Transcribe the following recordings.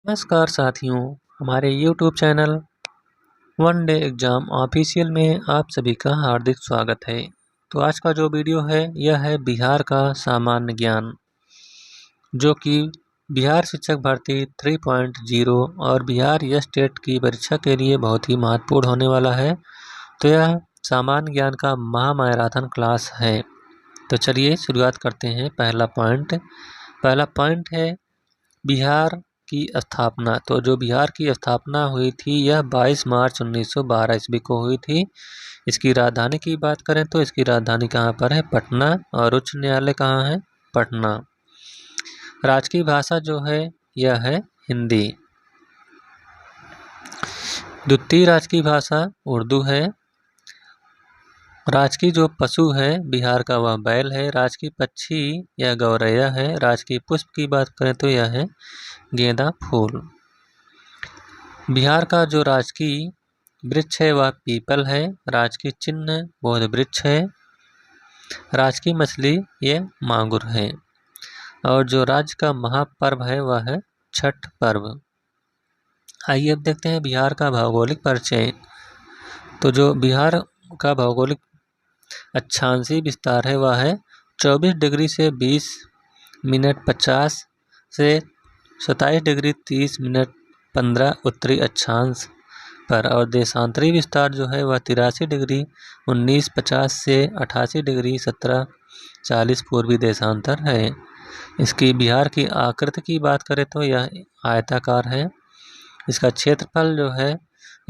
नमस्कार साथियों, हमारे YouTube channel one day exam official में आप सभी का हार्दिक स्वागत है। तो आज का जो वीडियो है यह है बिहार का सामान्य ज्ञान, जो कि बिहार शिक्षक भर्ती 3.0 और बिहार स्टेट की परीक्षा के लिए बहुत ही महत्वपूर्ण होने वाला है। तो यह सामान्य ज्ञान का महामैराथन क्लास है। तो चलिए शुरुआत करते हैं। पहला पॉइंट है बिहार की स्थापना। तो जो बिहार की स्थापना हुई थी यह 22 मार्च 1912 ईस्वी को हुई थी। इसकी राजधानी की बात करें तो इसकी राजधानी कहाँ पर है? पटना। और उच्च न्यायालय कहाँ है? पटना। राजकीय भाषा जो है यह है हिंदी। द्वितीय राजकीय भाषा उर्दू है। राजकीय जो पशु है बिहार का वह बैल है। राजकीय पक्षी यह गौरैया है। राजकीय पुष्प की बात करें तो यह है गेंदा फूल। बिहार का जो राजकीय वृक्ष है वह पीपल है। राजकीय चिन्ह बोध वृक्ष है। राजकीय मछली ये मांगुर है। और जो राज्य का महापर्व है वह है छठ पर्व। आइए अब देखते हैं बिहार का भौगोलिक परिचय। तो जो बिहार का भौगोलिक अक्षांशीय विस्तार है वह है 24 डिग्री से 20 मिनट 50 से 27 डिग्री 30 मिनट 15 उत्तरी अक्षांश पर। और देशांतरी विस्तार जो है वह 83 डिग्री 1950 से 88 डिग्री 1740 पूर्वी देशांतर है। इसकी बिहार की आकृति की बात करें तो यह आयताकार है। इसका क्षेत्रफल जो है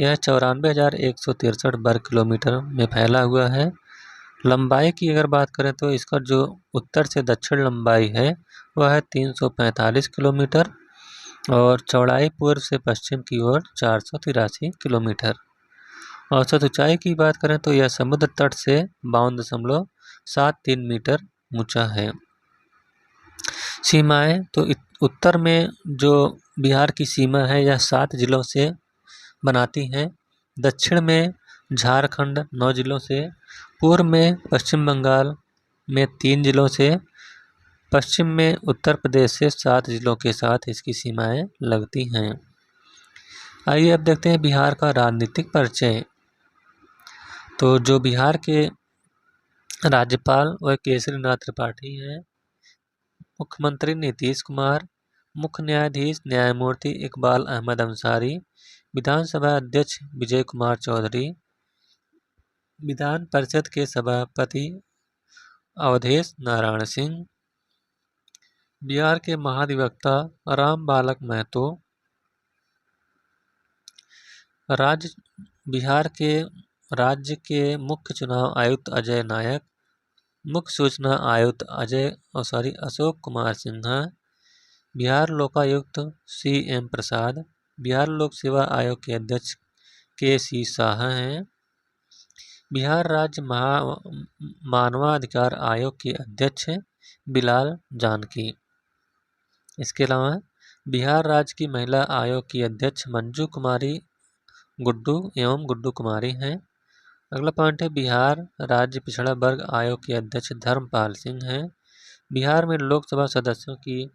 यह 94,163 वर्ग किलोमीटर में फैला हुआ है। लंबाई की अगर बात करें तो इसका जो उत्तर से दक्षिण लंबाई है वह है 345 किलोमीटर। और चौड़ाई पूर्व से पश्चिम की ओर 483 किलोमीटर। औसत ऊंचाई की बात करें तो यह समुद्र तट से 52.73 मीटर ऊंचा है। सीमाएं तो उत्तर में जो बिहार की सीमा है यह 7 जिलों से बनाती हैं। दक्षिण में झारखंड 9 जिलों से। पूर्व में पश्चिम बंगाल में 3 जिलों से। पश्चिम में उत्तर प्रदेश से 7 जिलों के साथ इसकी सीमाएं लगती हैं। आइए अब देखते हैं बिहार का राजनीतिक परिचय। तो जो बिहार के राज्यपाल वह केसरीनाथ त्रिपाठी हैं। मुख्यमंत्री नीतीश कुमार। मुख्य न्यायाधीश न्यायमूर्ति इकबाल अहमद अंसारी। विधानसभा अध्यक्ष विजय कुमार चौधरी। विधान परिषद के सभापति अवधेश नारायण सिंह। बिहार के महाधिवक्ता राम बालक महतो। बिहार के राज्य के मुख्य चुनाव आयुक्त अजय नायक। मुख्य सूचना आयुक्त अशोक कुमार सिन्हा। बिहार लोकायुक्त CM प्रसाद। बिहार लोक सेवा आयोग के अध्यक्ष KC शाह हैं। बिहार राज्य मानवाधिकार आयोग के अध्यक्ष बिलाल जानकी। इसके अलावा बिहार राज्य की महिला आयोग की अध्यक्ष मंजू कुमारी गुड्डू कुमारी हैं। अगला पॉइंट है बिहार राज्य पिछड़ा वर्ग आयोग के अध्यक्ष धर्मपाल सिंह हैं। बिहार में लोकसभा सदस्यों की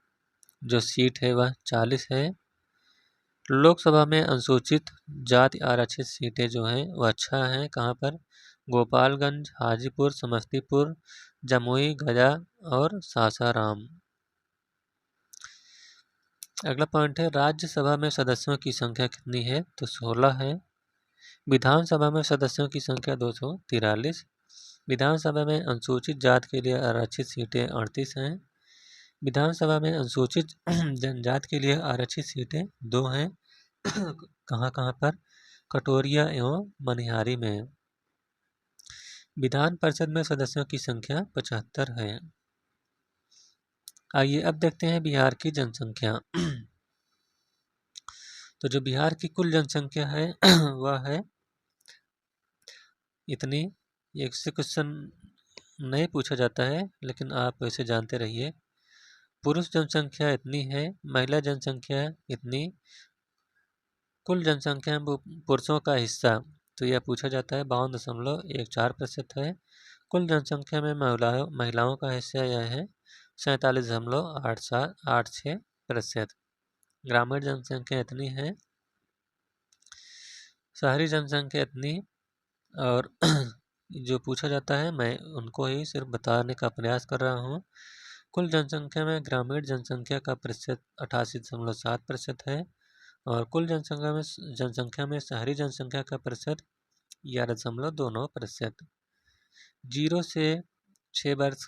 जो सीट है वह 40 है। लोकसभा में अनुसूचित जाति आरक्षित सीटें जो हैं वह 6 हैं। कहाँ पर? गोपालगंज, हाजीपुर, समस्तीपुर, जमुई, गया और सासाराम। अगला पॉइंट है राज्यसभा में सदस्यों की संख्या कितनी है? तो 16 है। विधानसभा में सदस्यों की संख्या 243। विधानसभा में अनुसूचित जाति के लिए आरक्षित सीटें 38 हैं। विधानसभा में अनुसूचित जनजाति के लिए आरक्षित सीटें 2 हैं। कहाँ कहाँ पर? कटोरिया एवं मनिहारी में। विधान परिषद में सदस्यों की संख्या 75 है। आइए अब देखते हैं बिहार की जनसंख्या। तो जो बिहार की कुल जनसंख्या है वह है इतनी। एक से क्वेश्चन नहीं पूछा जाता है लेकिन आप वैसे जानते रहिए। पुरुष जनसंख्या इतनी है, महिला जनसंख्या इतनी। कुल जनसंख्या में पुरुषों का हिस्सा तो यह पूछा जाता है 52.14% है। कुल जनसंख्या में महिलाओं का हिस्सा यह है 47.86%। ग्रामीण जनसंख्या इतनी है, शहरी जनसंख्या इतनी। और जो पूछा जाता है मैं उनको ही सिर्फ बताने का प्रयास कर रहा हूँ। कुल जनसंख्या में ग्रामीण जनसंख्या का प्रतिशत 88.7% है, और कुल जनसंख्या में शहरी जनसंख्या का प्रतिशत 11.29%। 0 से 6 वर्ष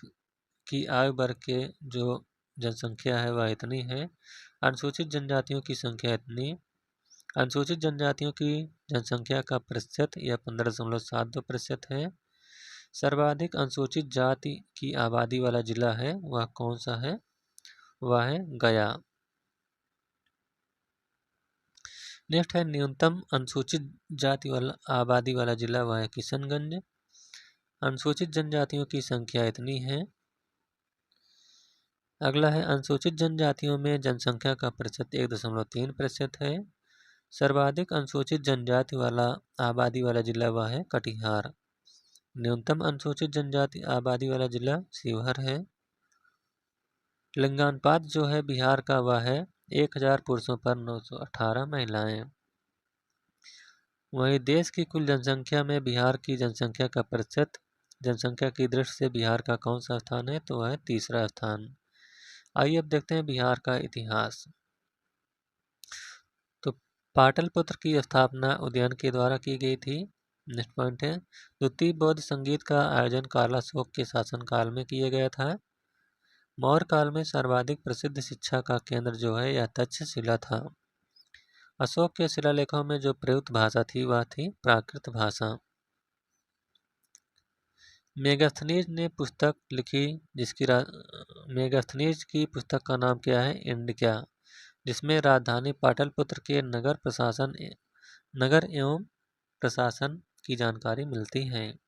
की आयु वर्ग के जो जनसंख्या है वह इतनी है। अनुसूचित जनजातियों की संख्या इतनी। अनुसूचित जनजातियों की जनसंख्या का प्रतिशत यह 15.72% है। सर्वाधिक अनुसूचित जाति की आबादी वाला जिला है वह कौन सा है? वह है गया। नेक्स्ट है न्यूनतम अनुसूचित जाति वाला आबादी वाला जिला, वह है किशनगंज। अनुसूचित जनजातियों की संख्या इतनी है। अगला है अनुसूचित जनजातियों में जनसंख्या का प्रतिशत 1.3% है। सर्वाधिक अनुसूचित जनजाति वाला आबादी वाला जिला वह है कटिहार। न्यूनतम अनुसूचित जनजाति आबादी वाला जिला शिवहर है। लिंगानुपात जो है बिहार का वह है 1000 पुरुषों पर 918 महिलाएं। वहीं देश की कुल जनसंख्या में बिहार की जनसंख्या का प्रतिशत जनसंख्या की दृष्टि से बिहार का कौन सा स्थान है? तो वह है तीसरा स्थान। आइए अब देखते हैं बिहार का इतिहास। तो पाटलिपुत्र की स्थापना उदयन के द्वारा की गई थी। नेक्स्ट पॉइंट है द्वितीय बौद्ध संगीत का आयोजन कालाशोक के शासनकाल में किया गया था। मौर्य काल में सर्वाधिक प्रसिद्ध शिक्षा का केंद्र जो है यह तक्षशिला था। अशोक के शिलालेखों में जो प्रयुक्त भाषा थी वह थी प्राकृत भाषा। मेगास्थनीज ने पुस्तक लिखी मेगास्थनीज की पुस्तक का नाम क्या है? इंडिका, जिसमें राजधानी पाटलिपुत्र के नगर एवं प्रशासन की जानकारी मिलती है।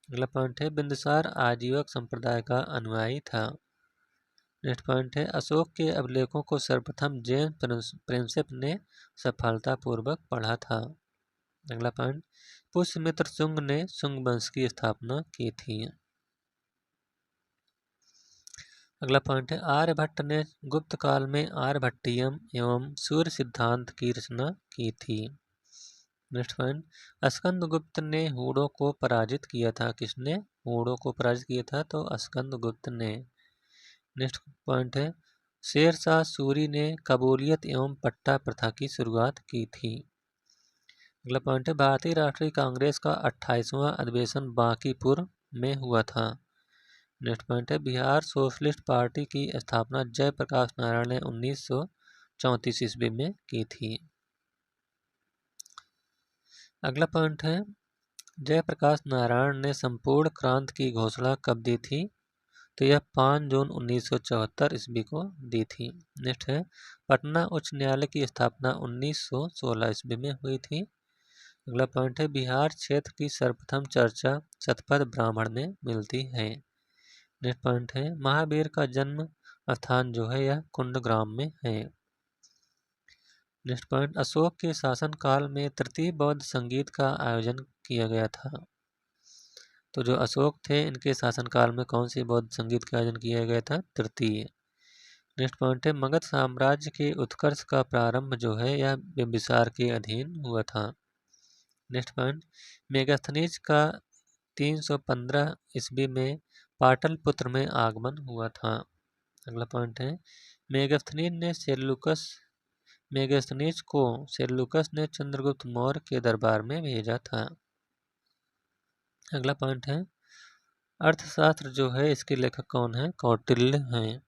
अगला पॉइंट है बिंदुसार आजीवक संप्रदाय का अनुयायी था। नेक्स्ट पॉइंट है अशोक के अभिलेखों को सर्वप्रथम जेम्स प्रिंसेप ने सफलतापूर्वक पढ़ा था। अगला पॉइंट पुष्यमित्र शुंग ने शुंग वंश की स्थापना की थी। अगला पॉइंट है आर्यभट्ट ने गुप्त काल में आर्यभट्टियम एवं सूर्य सिद्धांत की रचना की थी। नेक्स्ट पॉइंट स्कंदगुप्त ने हूणों को पराजित किया था। किसने हूणों को पराजित किया था? तो स्कंदगुप्त ने। नेक्स्ट पॉइंट है शेरशाह सूरी ने कबूलियत एवं पट्टा प्रथा की शुरुआत की थी। अगला पॉइंट है भारतीय राष्ट्रीय कांग्रेस का 28वां अधिवेशन बांकीपुर में हुआ था। नेक्स्ट पॉइंट है बिहार सोशलिस्ट पार्टी की स्थापना जयप्रकाश नारायण ने 1934 ईस्वी में की थी। अगला पॉइंट है जयप्रकाश नारायण ने संपूर्ण क्रांति की घोषणा कब दी थी? तो यह 5 जून 1974 ईस्वी को दी थी। नेक्स्ट है पटना उच्च न्यायालय की स्थापना 1916 ईस्वी में हुई थी। अगला पॉइंट है बिहार क्षेत्र की सर्वप्रथम चर्चा शतपथ ब्राह्मण में मिलती है। नेक्स्ट पॉइंट है महावीर का जन्म स्थान जो है यह कुंडग्राम में है। नेक्स्ट पॉइंट अशोक के शासनकाल में तृतीय बौद्ध संगीत का आयोजन किया गया था। तो जो अशोक थे इनके शासनकाल में कौन सी बौद्ध संगीत का आयोजन किया गया था? तृतीय। नेक्स्ट पॉइंट है मगध साम्राज्य के उत्कर्ष का प्रारंभ जो है यह बिंबिसार के अधीन हुआ था। नेक्स्ट पॉइंट मेगास्थनीज का 315 ईस्वी में पाटलिपुत्र में आगमन हुआ था। अगला पॉइंट है मेगास्थनीज को सेल्यूकस ने चंद्रगुप्त मौर्य के दरबार में भेजा था। अगला पॉइंट है अर्थशास्त्र जो है इसके लेखक कौन है? कौटिल्य हैं।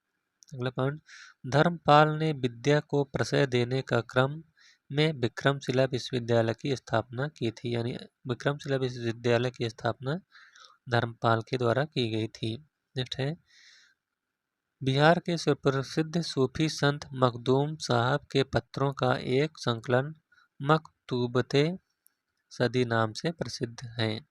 अगला पॉइंट धर्मपाल ने विद्या को प्रश्रय देने का क्रम में विक्रमशिला विश्वविद्यालय की स्थापना की थी। यानी विक्रमशिला विश्वविद्यालय की स्थापना धर्मपाल के द्वारा की गई थी। नेक्स्ट है बिहार के सुप्रसिद्ध सूफी संत मखदूम साहब के पत्रों का एक संकलन मकतूबते सदी नाम से प्रसिद्ध है।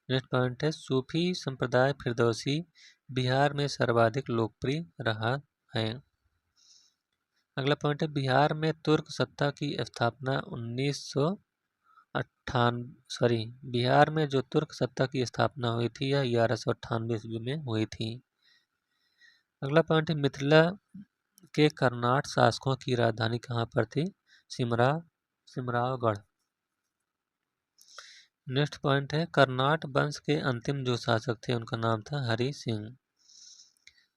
नेक्स्ट पॉइंट है सूफी संप्रदाय फिरदौसी बिहार में सर्वाधिक लोकप्रिय रहा है। अगला पॉइंट है बिहार में तुर्क सत्ता की स्थापना बिहार में जो तुर्क सत्ता की स्थापना हुई थी यह 1198 ईस्वी में हुई थी। अगला पॉइंट है के कर्नाट शासकों की राजधानी कहाँ पर थी? सिमरावगढ़। नेक्स्ट पॉइंट है, कर्नाट वंश के अंतिम जो शासक थे उनका नाम था हरि सिंह।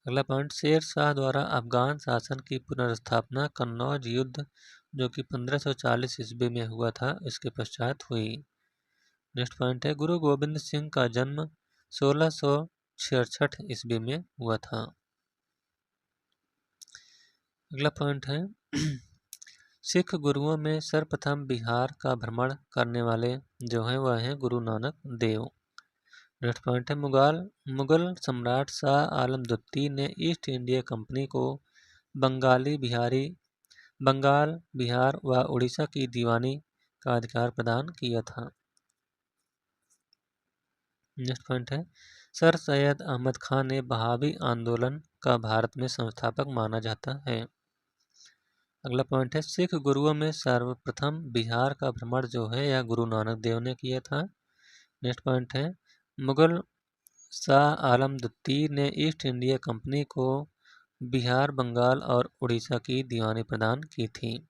अगला पॉइंट, शेर शाह द्वारा अफगान शासन की पुनर्स्थापना कन्नौज युद्ध जो कि 1540 ईस्वी में हुआ था इसके पश्चात हुई। नेक्स्ट पॉइंट है, गुरु गोबिंद सिंह का जन्म 1666 ईस्वी में हुआ था। अगला पॉइंट है, सिख गुरुओं में सर्वप्रथम बिहार का भ्रमण करने वाले जो हैं वह हैं गुरु नानक देव। नेक्स्ट पॉइंट है, मुगल सम्राट शाह आलम द्वितीय ने ईस्ट इंडिया कंपनी को बंगाल, बिहार व उड़ीसा की दीवानी का अधिकार प्रदान किया था। नेक्स्ट पॉइंट है, सर सैयद अहमद खान ने बहावी आंदोलन का भारत में संस्थापक माना जाता है। अगला पॉइंट है, सिख गुरुओं में सर्वप्रथम बिहार का भ्रमण जो है यह गुरु नानक देव ने किया था। नेक्स्ट पॉइंट है, मुगल शाह आलम द्वितीय ने ईस्ट इंडिया कंपनी को बिहार, बंगाल और उड़ीसा की दीवानी प्रदान की थी।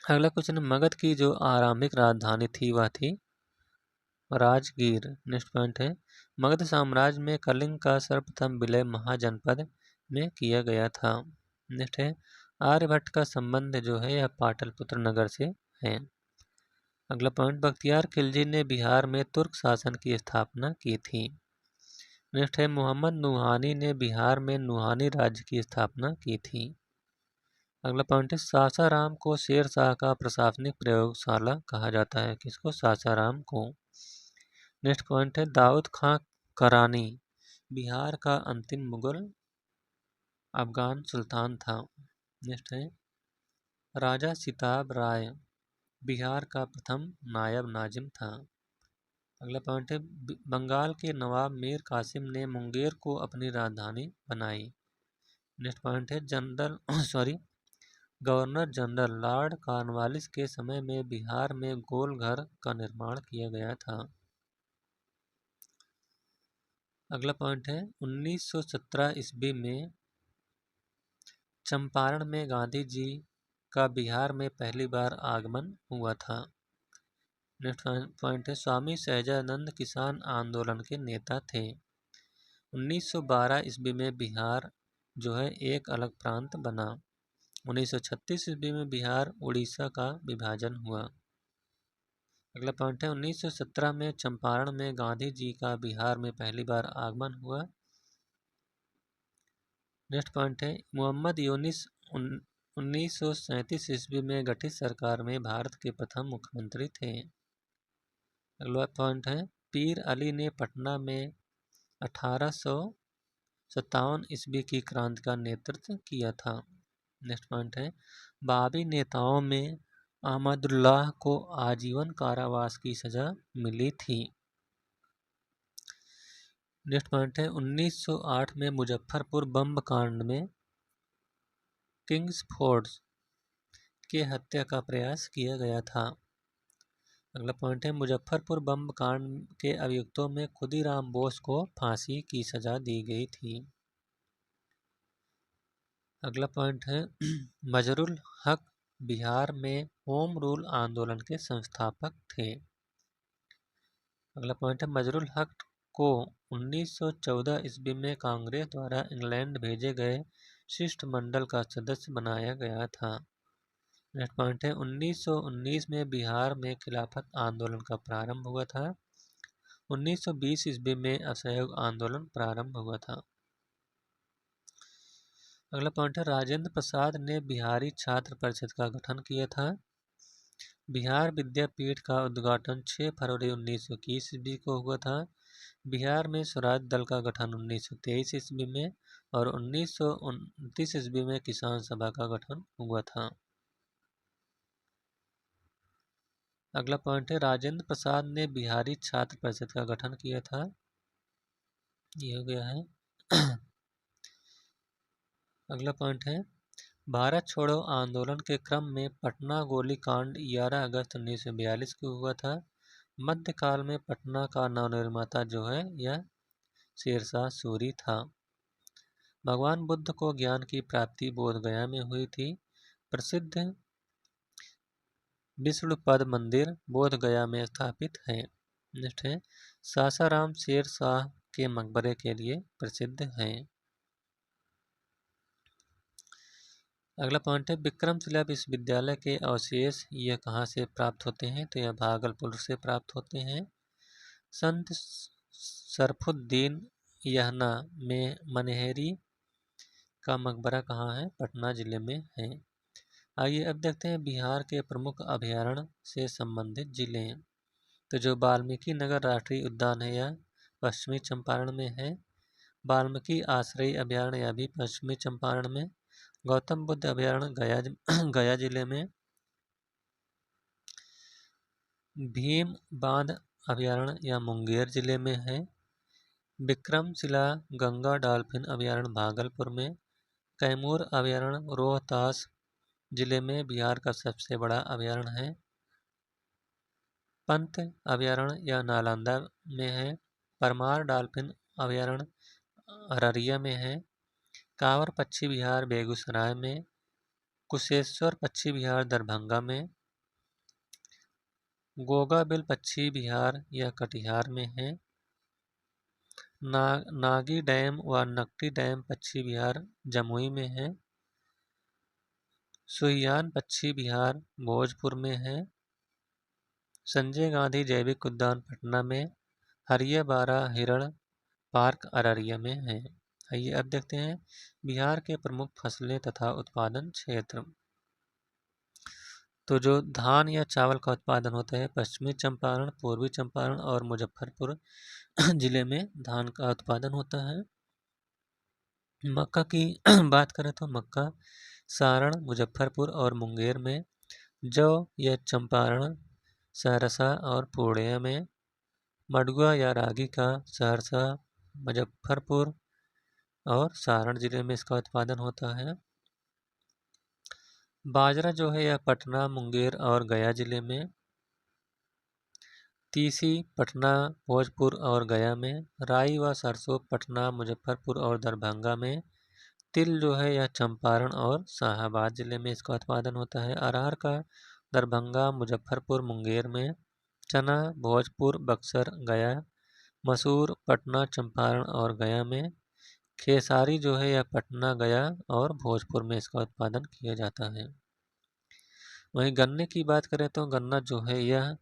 अगला क्वेश्चन, मगध की जो आरंभिक राजधानी थी वह थी राजगीर। नेक्स्ट पॉइंट है, मगध साम्राज्य में कलिंग का सर्वप्रथम विलय महाजनपद में किया गया था। नेक्स्ट है, आर्यभट्ट का संबंध जो है यह पाटलिपुत्र नगर से है। अगला पॉइंट, बख्तियार खिलजी ने बिहार में तुर्क शासन की स्थापना की थी। नेक्स्ट है, मोहम्मद नुहानी ने बिहार में नुहानी राज्य की स्थापना की थी। अगला पॉइंट है, सासाराम को शेर शाह का प्रशासनिक प्रयोगशाला कहा जाता है। किसको? सासाराम को। नेक्स्ट पॉइंट है, दाऊद खां करानी बिहार का अंतिम मुगल अफगान सुल्तान था। नेक्स्ट है, राजा सिताब राय बिहार का प्रथम नायब नाजिम था। अगला पॉइंट है, बंगाल के नवाब मीर कासिम ने मुंगेर को अपनी राजधानी बनाई। नेक्स्ट पॉइंट है, गवर्नर जनरल लॉर्ड कॉर्नवालिस के समय में बिहार में गोल घर का निर्माण किया गया था। अगला पॉइंट है, 1917 ईस्वी में चंपारण में गांधी जी का बिहार में पहली बार आगमन हुआ था। नेक्स्ट पॉइंट है, स्वामी सहजानंद किसान आंदोलन के नेता थे। 1912 ईस्वी में बिहार जो है एक अलग प्रांत बना। 1936 ईस्वी में बिहार उड़ीसा का विभाजन हुआ। अगला पॉइंट है, 1917 में चंपारण में गांधी जी का बिहार में पहली बार आगमन हुआ। नेक्स्ट पॉइंट है, मोहम्मद यूनिस 1937 ईस्वी में गठित सरकार में भारत के प्रथम मुख्यमंत्री थे। अगला पॉइंट है, पीर अली ने पटना में 1857 ईस्वी की क्रांति का नेतृत्व किया था। नेक्स्ट पॉइंट है, बाबी नेताओं में अहमदुल्लाह को आजीवन कारावास की सजा मिली थी। नेक्स्ट पॉइंट है, 1908 में मुजफ्फरपुर बम कांड में किंग्सफोर्ड के हत्या का प्रयास किया गया था। अगला पॉइंट है, मुजफ्फरपुर बम कांड के अभियुक्तों में खुदीराम बोस को फांसी की सजा दी गई थी। अगला पॉइंट है, मजरुल हक बिहार में होम रूल आंदोलन के संस्थापक थे। अगला पॉइंट है, मजरुल हक को 1914 ईस्वी में कांग्रेस द्वारा इंग्लैंड भेजे गए शिष्टमंडल का सदस्य बनाया गया था। नेक्स्ट पॉइंट है, 1919 में बिहार में खिलाफत आंदोलन का प्रारंभ हुआ था। 1920 ईस्वी में असहयोग आंदोलन प्रारंभ हुआ था। अगला पॉइंट है, राजेंद्र प्रसाद ने बिहारी छात्र परिषद का गठन किया था। बिहार विद्यापीठ का उद्घाटन 6 फरवरी 1921 ईस्वी को हुआ था। बिहार में स्वराज दल का गठन 1923 ईस्वी में और 1929 ईस्वी में किसान सभा का गठन हुआ था। अगला पॉइंट है, राजेंद्र प्रसाद ने बिहारी छात्र परिषद का गठन किया था। ये हो गया है। अगला पॉइंट है, भारत छोड़ो आंदोलन के क्रम में पटना गोलीकांड 11 अगस्त 1942 को हुआ था। मध्यकाल में पटना का नवनिर्माता जो है यह शेरशाह सूरी था। भगवान बुद्ध को ज्ञान की प्राप्ति बोधगया में हुई थी। प्रसिद्ध विष्णुपद मंदिर बोधगया में स्थापित है। नेक्स्ट है सासाराम शेर शाह के मकबरे के लिए प्रसिद्ध है। अगला पॉइंट है विक्रमशिला विश्वविद्यालय के अवशेष यह कहाँ से प्राप्त होते हैं? तो यह भागलपुर से प्राप्त होते हैं। संत शरफुद्दीन यहना में मनहरी का मकबरा कहाँ है? पटना जिले में है। आइए अब देखते हैं बिहार के प्रमुख अभयारण्य से संबंधित जिले। तो जो वाल्मीकि नगर राष्ट्रीय उद्यान है यह पश्चिमी चंपारण में है। वाल्मीकि आश्रय अभयारण्य यह भी पश्चिमी चंपारण में। गौतम बुद्ध अभयारण्य गया जिले में। भीम बांध अभयारण्य यह मुंगेर जिले में है। विक्रमशिला गंगा डॉल्फिन अभयारण्य भागलपुर में। कैमूर अभयारण्य रोहतास जिले में बिहार का सबसे बड़ा अभयारण्य है। पंत अभयारण्य यह नालंदा में है। परमार डॉल्फिन अभयारण्य अररिया में है। कांवर पक्षी विहार बेगूसराय में। कुशेश्वर पक्षी विहार दरभंगा में। गोगाबिल पक्षी विहार यह कटिहार में है। नागी डैम व नकटी डैम पक्षी विहार जमुई में है। सुहियान पक्षी विहार भोजपुर में है। संजय गांधी जैविक उद्यान पटना में। हरियाबारा हिरण पार्क अररिया में है। आइए अब देखते हैं बिहार के प्रमुख फसलें तथा उत्पादन क्षेत्र। तो जो धान या चावल का उत्पादन होता है पश्चिमी चंपारण, पूर्वी चंपारण और मुजफ्फरपुर जिले में धान का उत्पादन होता है। मक्का की बात करें तो मक्का सारण, मुजफ्फरपुर और मुंगेर में। जौ या चंपारण, सहरसा और पूर्णिया में। मडुआ या रागी का सहरसा, मुजफ्फरपुर और सारण जिले में इसका उत्पादन होता है। बाजरा जो है यह पटना, मुंगेर और गया जिले में। तीसी पटना, भोजपुर और गया में। राई व सरसों पटना, मुजफ्फरपुर और दरभंगा में। तिल जो है यह चंपारण और शाहाबाद जिले में इसका उत्पादन होता है। अरहर का दरभंगा, मुजफ्फरपुर, मुंगेर में। चना भोजपुर, बक्सर, गया। मसूर पटना, चंपारण और गया में। खेसारी जो है यह पटना, गया और भोजपुर में इसका उत्पादन किया जाता है। वहीं गन्ने की बात करें तो गन्ना जो है यह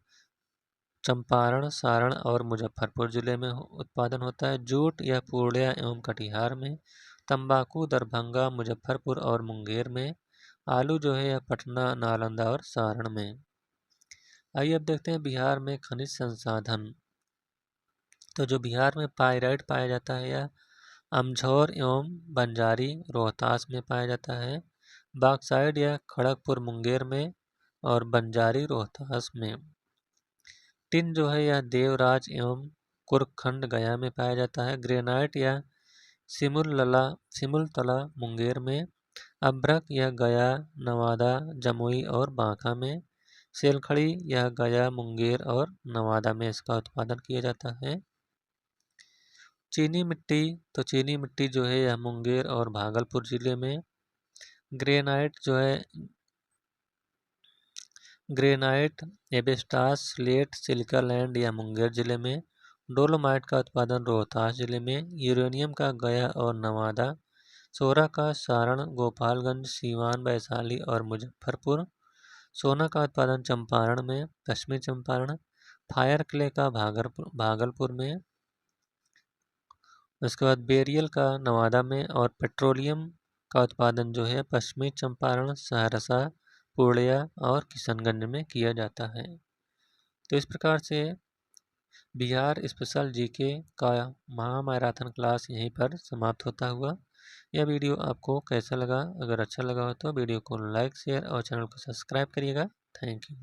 चंपारण, सारण और मुजफ्फरपुर जिले में उत्पादन होता है। जूट यह पूर्णिया एवं कटिहार में। तंबाकू दरभंगा, मुजफ्फरपुर और मुंगेर में। आलू जो है यह पटना, नालंदा और सारण में। आइए अब देखते हैं बिहार में खनिज संसाधन। तो जो बिहार में पाइराइट पाया जाता है यह अमझौर एवं बंजारी रोहतास में पाया जाता है। बॉक्साइट यह खड़गपुर मुंगेर में और बंजारी रोहतास में। टिन जो है यह देवराज एवं कुरखंड गया में पाया जाता है। ग्रेनाइट यह सिमुलतला मुंगेर में। अभ्रक यह गया, नवादा, जमुई और बांका में। सेलखड़ी यह गया, मुंगेर और नवादा में इसका उत्पादन किया जाता है। चीनी मिट्टी तो चीनी मिट्टी जो है यह मुंगेर और भागलपुर जिले में। ग्रेनाइट जो है ग्रेनाइट, एबेस्टास, स्लेट, सिलिका लैंड यह मुंगेर जिले में। डोलोमाइट का उत्पादन रोहतास जिले में। यूरेनियम का गया और नवादा। सोरा का सारण, गोपालगंज, सीवान, वैशाली और मुजफ्फरपुर। सोना का उत्पादन चंपारण में, पश्चिमी चंपारण। फायर क्ले का भागलपुर में। उसके बाद बेरियल का नवादा में। और पेट्रोलियम का उत्पादन जो है पश्चिमी चंपारण, सहरसा, पूर्णिया और किशनगंज में किया जाता है। तो इस प्रकार से बिहार स्पेशल जीके का महामैराथन क्लास यहीं पर समाप्त होता हुआ। यह वीडियो आपको कैसा लगा? अगर अच्छा लगा हो तो वीडियो को लाइक, शेयर और चैनल को सब्सक्राइब करिएगा। Thank you.